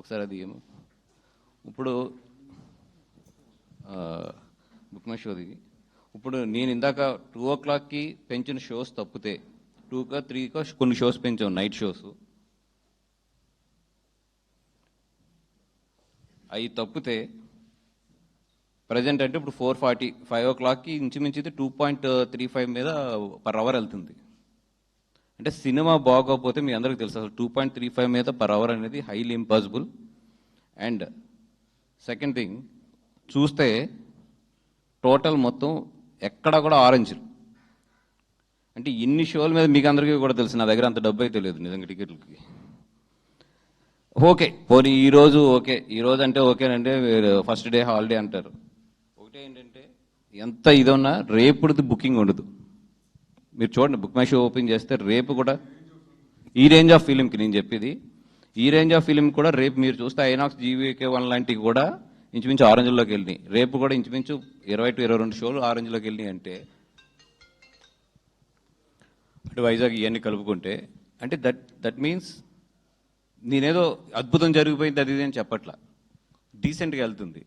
ఒకసారి అది ఇప్పుడు బుక్ మై షోది ఇప్పుడు నేను ఇందాక 2 o'clockకి పెంచిన షోస్ తప్పితే 2కో 3కో కొన్ని షోస్ పెంచాం, నైట్ షోస్. అవి తప్పితే ప్రజెంట్ అంటే ఇప్పుడు 4:40 5 o'clockకి ఇంచుమించి 2.35 మీద పర్ అవర్ వెళ్తుంది. అంటే సినిమా బాగోకపోతే మీ అందరికీ తెలుసు అసలు 2.35 మీద పర్ అవర్ అనేది highly impossible. And second thing చూస్తే టోటల్ మొత్తం ఎక్కడ కూడా ఆరెంజ్. అంటే ఇన్ని షోల మీద మీకు అందరికీ కూడా తెలుసు, నా దగ్గర అంత డబ్బు అయితే లేదు నిజంగా టికెట్లకి. ఓకే పోనీ ఈరోజు ఓకే, ఈరోజు అంటే ఓకేనంటే ఫస్ట్ డే హాలిడే అంటారు. ఒకటే ఏంటంటే ఎంత ఇదన్నా రేపుది బుకింగ్ ఉండదు. మీరు చూడండి బుక్ మై షో ఓపెన్ చేస్తే రేపు కూడా ఈ రేంజ్ ఆఫ్ ఫిలింకి నేను చెప్పేది, ఈ రేంజ్ ఆఫ్ ఫిలిం కూడా రేపు మీరు చూస్తే ఐనాక్స్ GVK1 లాంటివి కూడా ఇంచుమించు ఆరెంజ్లోకి వెళ్ళినాయి. రేపు కూడా ఇంచుమించు 20 to 22 షోలు ఆరెంజ్లోకి వెళ్ళినాయి. అంటే అటు వైజాగ్ ఇవన్నీ కలుపుకుంటే అంటే దట్ మీన్స్ నేనేదో అద్భుతం జరిగిపోయింది అది ఇది అని చెప్పట్లా, డీసెంట్గా వెళ్తుంది.